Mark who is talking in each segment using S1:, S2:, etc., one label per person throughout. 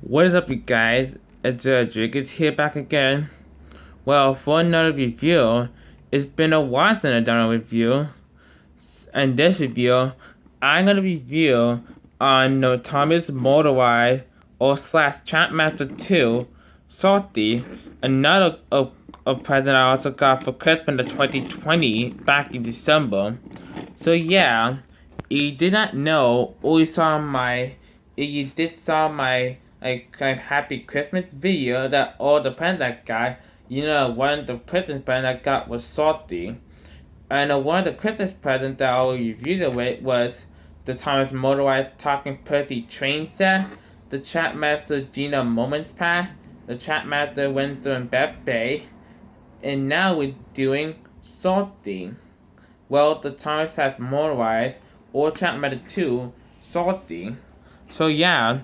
S1: What is up, you guys? It's Drake is here back again. Well, for another review. It's been a while since I've done a review. And this review, I'm gonna review on the Thomas Motorized or slash Trackmaster 2 Salty, another a present I also got for Christmas of 2020 back in December. So yeah, you did not know, or you did saw my kind of happy Christmas video that all the presents I got. One of the Christmas presents I got was Salty. And one of the Christmas presents that I reviewed it with was the Thomas Motorized Talking Percy train set, the Trackmaster Gina Moments Pack, the Trackmaster Windsor and Beth Bay, and now we're doing Salty. Well, the Thomas has Motorized or Trackmaster 2 Salty. So yeah,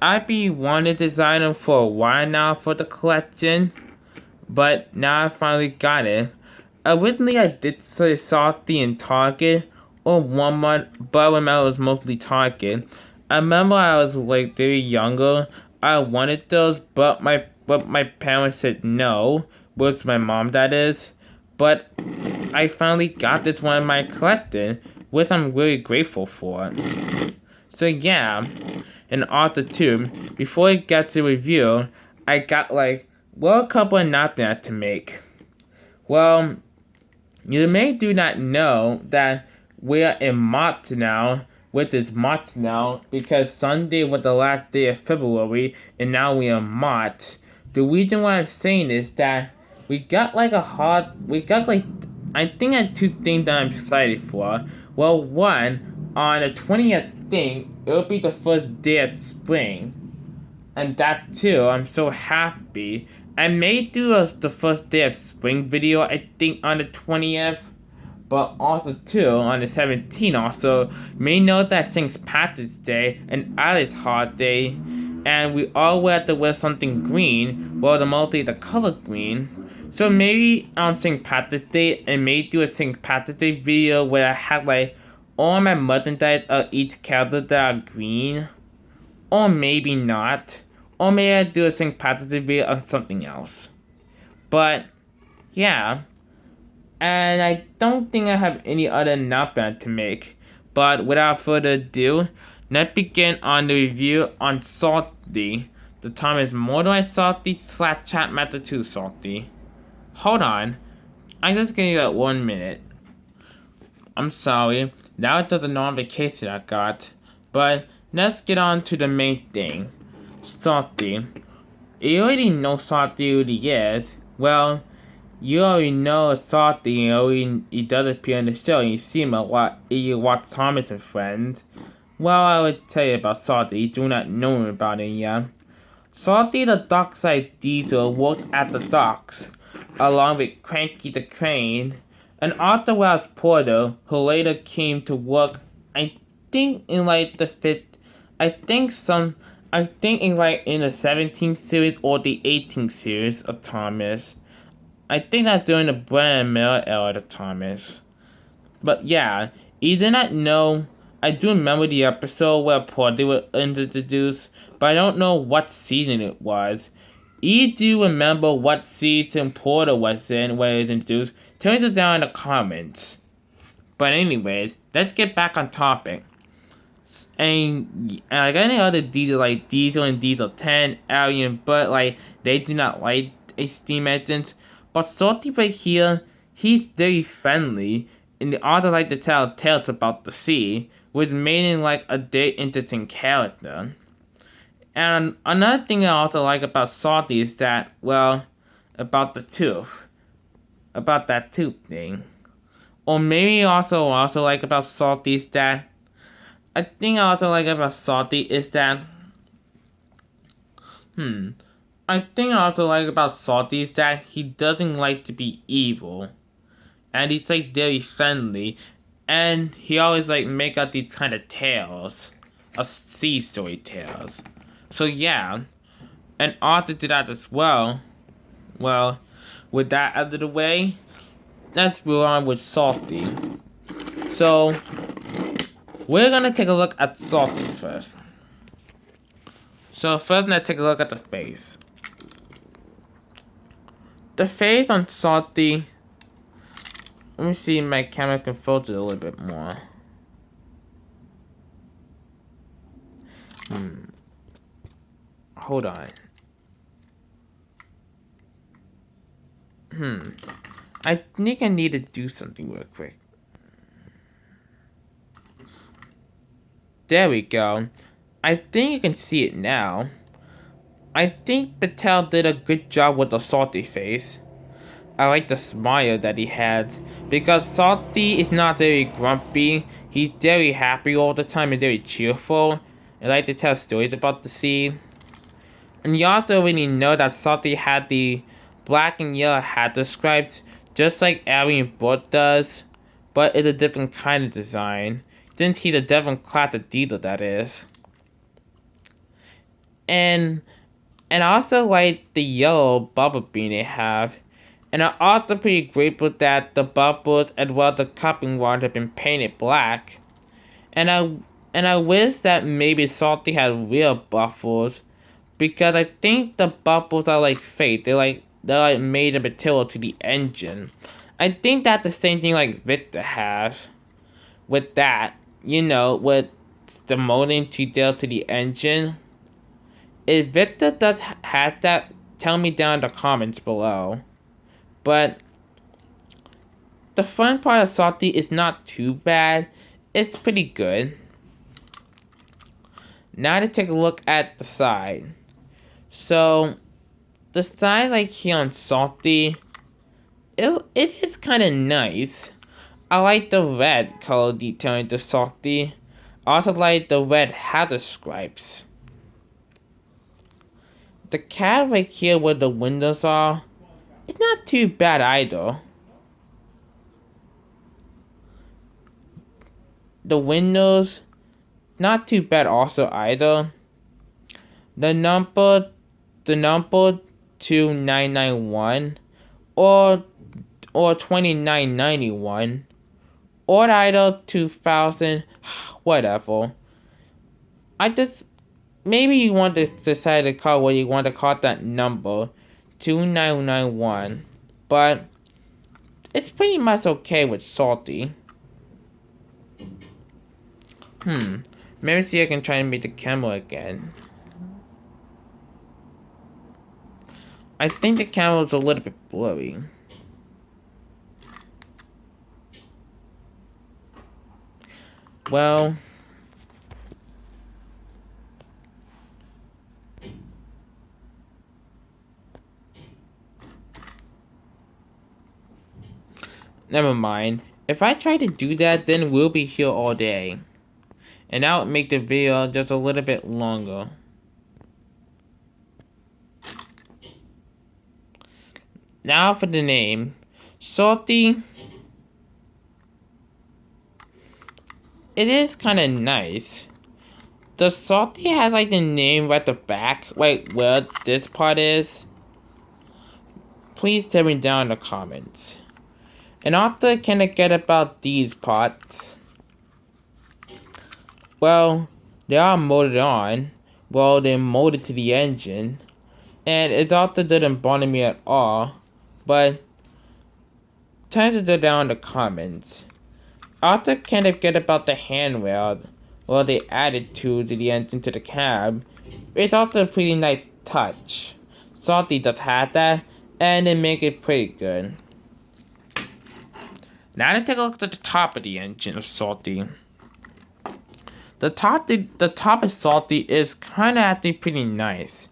S1: I've been wanting to design them for a while now for the collection, but now I finally got it. Originally, I did say Salty in Target or Walmart, but I remember it was mostly Target. I remember I was like very younger. I wanted those, but my parents said no, which my mom that is. But I finally got this one in my collection, which I'm really grateful for. So yeah, and also too, before I get to review, I got a couple of announcements to make. Well, you may do not know that we are in March now, which is March now, because Sunday was the last day of February, and now we are in March. The reason why I'm saying is that I think I have two things that I'm excited for. Well, one, on the 20th thing, it'll be the first day of spring. And that too, I'm so happy. I may do the first day of spring video, I think, on the 20th. But also too, on the 17th also, you may know that St. Patrick's Day and Alice holiday. And we all have to wear something green, well, the color green. So maybe on St. Patrick's Day, I may do a St. Patrick's Day video where I have all my merchandise of each character that are green. Or maybe not. Or maybe I do a St. Patrick's Day video of something else. But, yeah. And I don't think I have any other announcement to make. But without further ado, let's begin on the review on Salty. The time is Motorized Salty / Trackmaster 2 Salty. Hold on. I'm just gonna get 1 minute. I'm sorry. That was just a notification I got. But let's get on to the main thing. Salty. You already know Salty really is. Well, you already know Salty, he does appear in the show, and you see him a lot. You watch Thomas and Friends. Well, I would tell you about Salty. You do not know about it yet. Salty the dockside diesel worked at the docks, along with Cranky the Crane, an authorized porter who later came to work, I think in the 5th, I think in the 17th series or the 18th series of Thomas. I think that's during the Brennan and Miller era of Thomas. But yeah, you did not know. I do remember the episode where Porter was introduced, but I don't know what season it was. You do remember what season Porter was in when it was introduced? Tell us down in the comments. But anyways, let's get back on topic. And I got any other Diesel like Diesel and Diesel 10, Alien, but they do not like a steam engines. But Salty right here, he's very friendly, and they also like to tell tales about the sea, which made him a very interesting character. And another thing I also like about Salty is that, well, about the tooth. About that tooth thing. Or maybe also like about Salty is that, I think I also like about Salty is that, I think I also like about Salty is that he doesn't like to be evil. And he's very friendly. And he always make out these kind of tales. Sea story tales. So yeah. And Arthur did that as well. Well, with that out of the way, let's move on with Salty. So, we're gonna take a look at Salty first. So first, let's take a look at the face. The face on Salty. Let me see if my camera can filter it a little bit more. Hold on. I think I need to do something real quick. There we go. I think you can see it now. I think Patel did a good job with the Salty face. I like the smile that he had, because Salty is not very grumpy. He's very happy all the time and very cheerful. I like to tell stories about the sea. And you also already know that Salty had the black and yellow hat stripes, just like Arian Boat does, but it's a different kind of design. Didn't see the different class of detail that is. And I also like the yellow bubble bean they have. And I'm also pretty grateful that the bubbles as well as the cupping wand have been painted black. And I wish that maybe Salty had real bubbles, because I think the bubbles are like fake. They're like made of material to the engine. I think that's the same thing like Victor has with that. You know, with the molding detail to the engine. If Victor does has that, tell me down in the comments below. But the front part of Salty is not too bad. It's pretty good. Now to take a look at the side. So the side like here on Salty, it is kind of nice. I like the red color detailing to Salty. I also like the red hazard stripes. The cab right here where the windows are, it's not too bad either. The windows, not too bad also either. The number 2991 or 2991 or either 2000, whatever. Maybe you want to decide to call what you want to call that number, 2991, but it's pretty much okay with Salty. Maybe see if I can try and make the camera again. I think the camera is a little bit blurry. Well, never mind. If I try to do that, then we'll be here all day. And that would make the video just a little bit longer. Now for the name. Salty. It is kind of nice. Does Salty have like the name right at the back? Wait, where this part is? Please tell me down in the comments. And also, can I get about these parts? Well, they are molded on. Well, they're molded to the engine. And it also didn't bother me at all. But, tell me down in the comments. Also, can I get about the handrail? Well, they added to the engine to the cab. It's also a pretty nice touch. Salty does have that, and they make it pretty good. Now let's take a look at the top of the engine of Salty. The top of Salty is kind of actually pretty nice.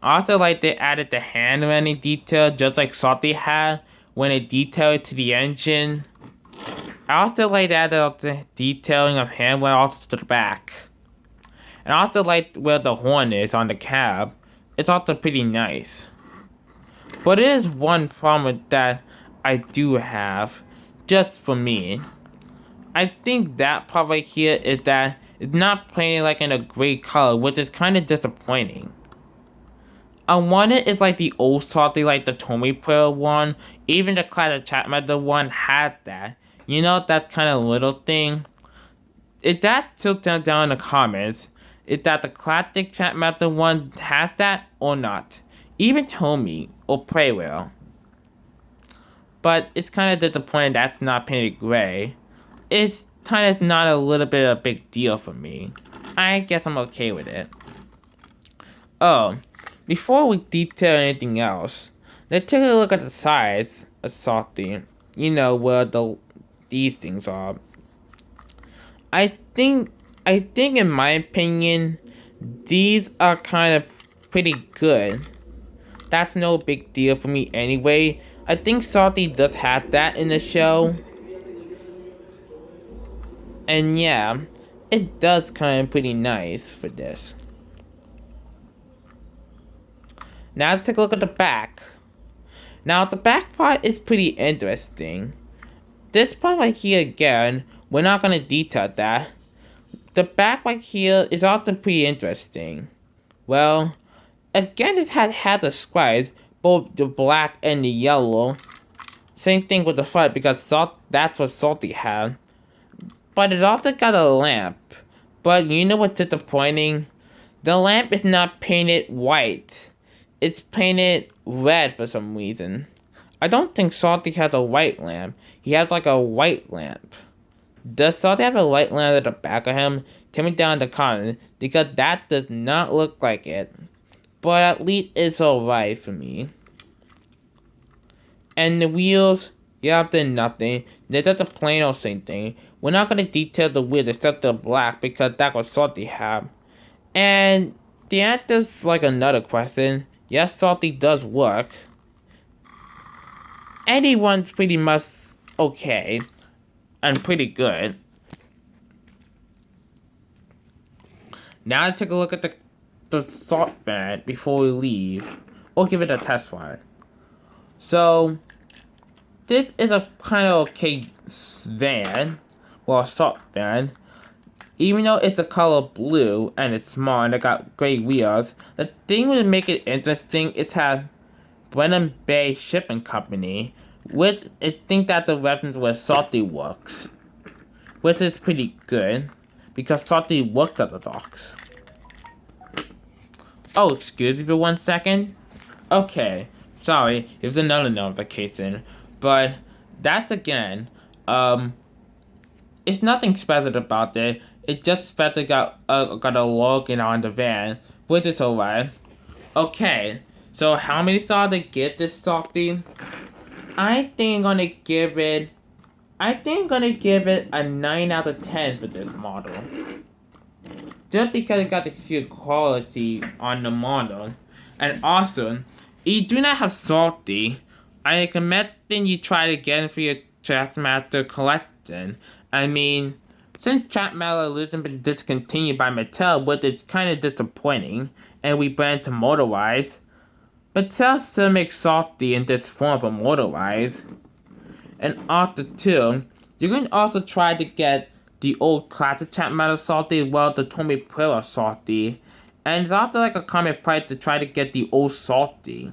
S1: Also, like they added the hand running detail just like Salty had when they detailed it to the engine. I also like that the detailing of hand went also to the back. And I also like where the horn is on the cab. It's also pretty nice. But there is one problem that I do have, just for me. I think that part right here is that it's not painted like in a gray color, which is kind of disappointing. I want it's like the old Salty, like the Tommy Player one. Even the classic trackmaster one had that. You know, that kind of little thing. If that still down in the comments, is that the classic trackmaster one has that or not. Even Tommy or Praywell. But it's kind of disappointing that's not painted gray. It's kind of not a little bit of a big deal for me. I guess I'm okay with it. Oh, before we detail anything else, let's take a look at the size of Salty. You know where these things are. I think in my opinion, these are kind of pretty good. That's no big deal for me anyway. I think Salty does have that in the show. And yeah, it does kind of pretty nice for this. Now let's take a look at the back. Now the back part is pretty interesting. This part right here again, we're not going to detail that. The back right here is also pretty interesting. Well, again it has a square, both the black and the yellow. Same thing with the front because that's what Salty had. But it also got a lamp. But you know what's disappointing? The lamp is not painted white. It's painted red for some reason. I don't think Salty has a white lamp. He has like a white lamp. Does Salty have a white lamp at the back of him? Tell me down in the comments, because that does not look like it. But at least it's alright for me. And the wheels, yeah, they're nothing. They're just a plain old same thing. We're not going to detail the wheels except the black because that's what Salty have. And the answer's like another question. Yes, Salty does work. Anyone's pretty much okay. And pretty good. Now let's take a look at the salt fan before we leave. Or give it a test run. So, this is a kind of okay van. Well, salt van. Even though it's the color blue and it's small and it got gray wheels, the thing that make it interesting is how Brennan Bay Shipping Company, which I think that the reference where Salty works, which is pretty good because Salty worked at the docks. Oh, excuse me for 1 second. Okay, sorry, it was another notification, but that's again, it's nothing special about it. It just special got a logo on the van, which is alright. Okay, so how many stars to give this Salty? I think I'm gonna give it a 9 out of 10 for this model. Just because it got the sheer quality on the model. And also, if you do not have Salty, I recommend you try to get it for your Trackmaster collection. I mean, since Trackmaster hasn't been discontinued by Mattel, which is kind of disappointing, and we brand to motorized, Mattel still makes Salty in this form for motorized. And after too, you can also try to get the old classic Trackmaster Salty as well as the Tommy Praywell Salty. And it's also like a common price to try to get the old Salty.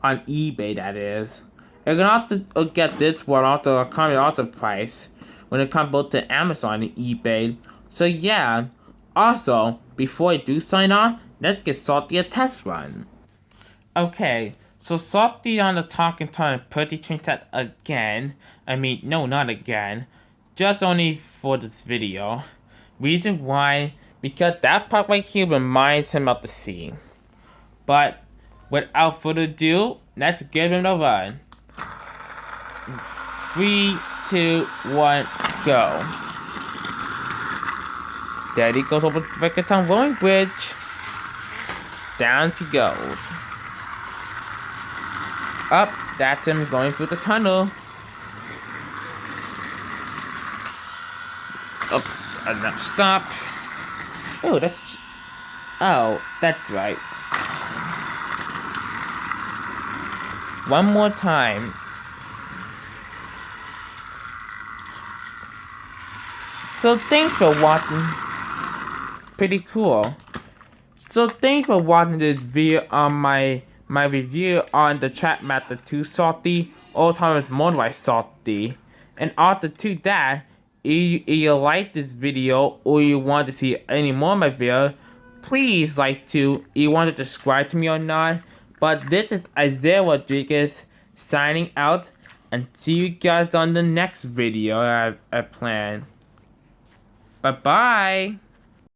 S1: On eBay, that is. You can also get this one also a common also price when it comes both to Amazon and eBay. So yeah, also, before I do sign on, let's get Salty a test run. Okay, so Salty on the talking time pretty changed that again. I mean, no, not again. Just only for this video. Reason why, because that part right here reminds him of the sea. But, without further ado, let's give him a run. 3, 2, 1, go. There he goes over the Rickerton Rolling Bridge. Down he goes. Up, that's him going through the tunnel. Oops, enough, stop. Oh, that's right. One more time. So thanks for watching. Pretty cool. So thanks for watching this video on my review on the Trackmaster 2 Salty, Old Timers Motorized Salty. And after to that, if you like this video or you want to see any more of my videos, please you want to subscribe to me or not. But this is Isaiah Rodriguez signing out, and see you guys on the next video I plan. Bye bye.